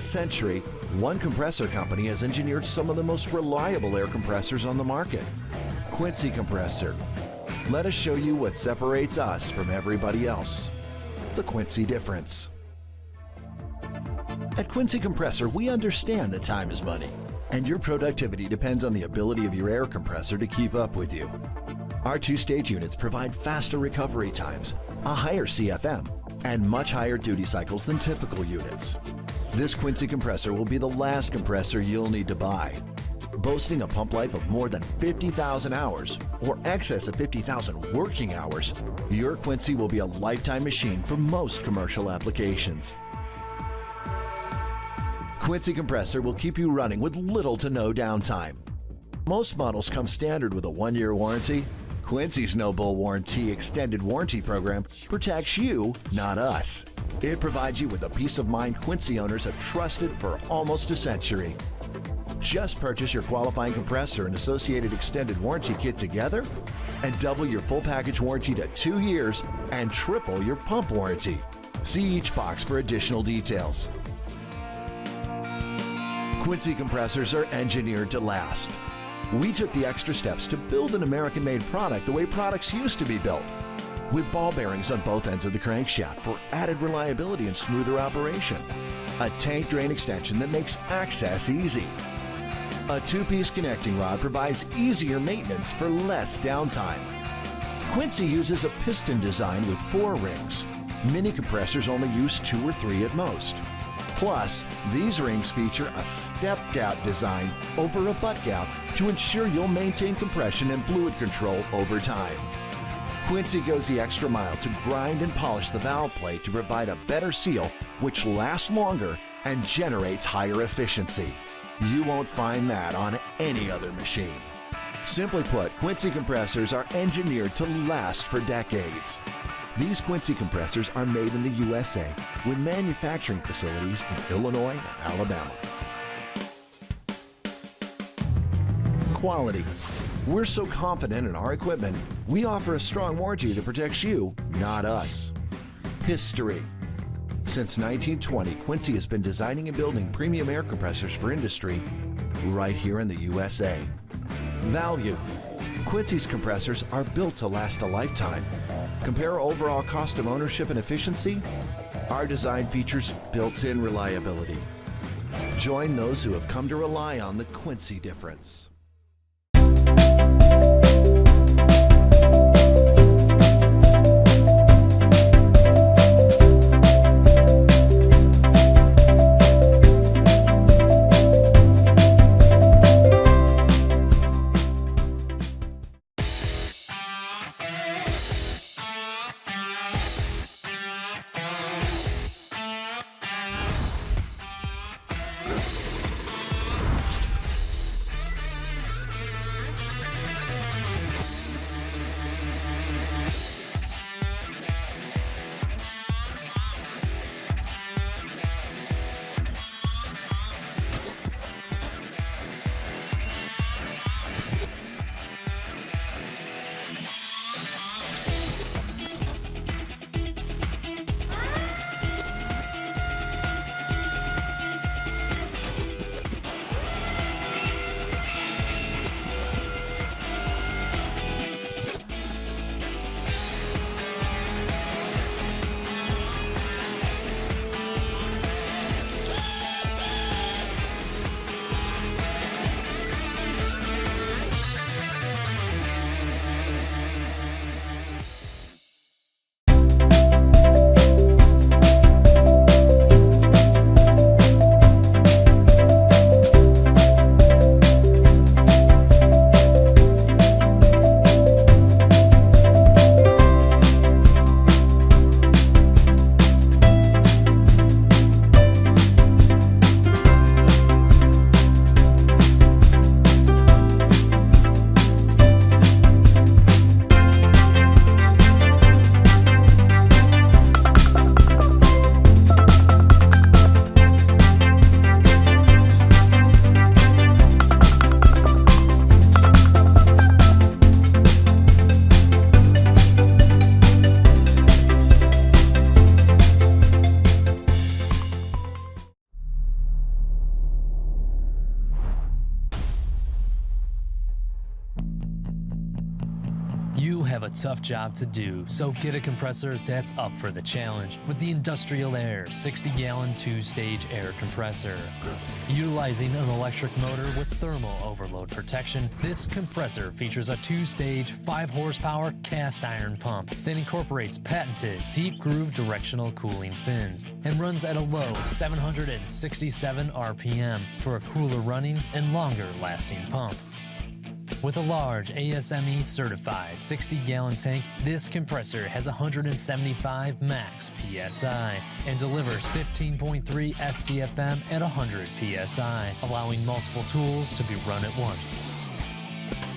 century, one compressor company has engineered some of the most reliable air compressors on the market. Quincy Compressor. Let us show you what separates us from everybody else. The Quincy difference. At Quincy Compressor, we understand that time is money, and your productivity depends on the ability of your air compressor to keep up with you. Our two-stage units provide faster recovery times, a higher CFM, and much higher duty cycles than typical units. This Quincy compressor will be the last compressor you'll need to buy. Boasting a pump life of more than 50,000 hours, or excess of 50,000 working hours, your Quincy will be a lifetime machine for most commercial applications. Quincy Compressor will keep you running with little to no downtime. Most models come standard with a 1-year warranty. Quincy's No Bull Warranty Extended Warranty Program protects you, not us. It provides you with the peace of mind Quincy owners have trusted for almost a century. Just purchase your qualifying compressor and associated extended warranty kit together and double your full package warranty to 2 years and triple your pump warranty. See each box for additional details. Quincy compressors are engineered to last. We took the extra steps to build an American-made product the way products used to be built, with ball bearings on both ends of the crankshaft for added reliability and smoother operation, a tank drain extension that makes access easy. A 2-piece connecting rod provides easier maintenance for less downtime. Quincy uses a piston design with 4 rings. Mini compressors only use 2 or 3 at most. Plus, these rings feature a step-gap design over a butt gap to ensure you'll maintain compression and fluid control over time. Quincy goes the extra mile to grind and polish the valve plate to provide a better seal which lasts longer and generates higher efficiency. You won't find that on any other machine. Simply put, Quincy compressors are engineered to last for decades. These Quincy compressors are made in the USA with manufacturing facilities in Illinois and Alabama. Quality. We're so confident in our equipment, we offer a strong warranty that protects you, not us. History. Since 1920, Quincy has been designing and building premium air compressors for industry right here in the USA. Value. Quincy's compressors are built to last a lifetime. Compare overall cost of ownership and efficiency. Our design features built-in reliability. Join those who have come to rely on the Quincy difference. have a tough job to do, so get a compressor that's up for the challenge with the Industrial Air 60-gallon 2-stage air compressor. Utilizing an electric motor with thermal overload protection, this compressor features a 2-stage, 5-horsepower cast iron pump that incorporates patented deep groove directional cooling fins and runs at a low 767 RPM for a cooler running and longer lasting pump. With a large ASME certified 60-gallon tank, this compressor has 175 max PSI and delivers 15.3 SCFM at 100 PSI, allowing multiple tools to be run at once.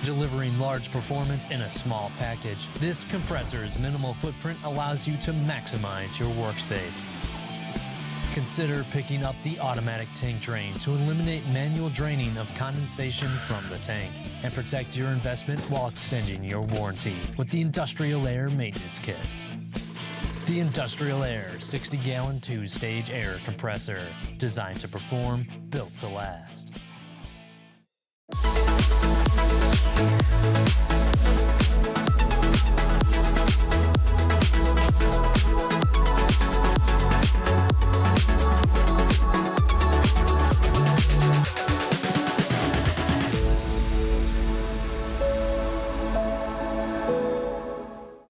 Delivering large performance in a small package, this compressor's minimal footprint allows you to maximize your workspace. Consider picking up the automatic tank drain to eliminate manual draining of condensation from the tank and protect your investment while extending your warranty with the Industrial Air Maintenance Kit. The Industrial Air 60-gallon 2-stage air compressor, designed to perform, built to last.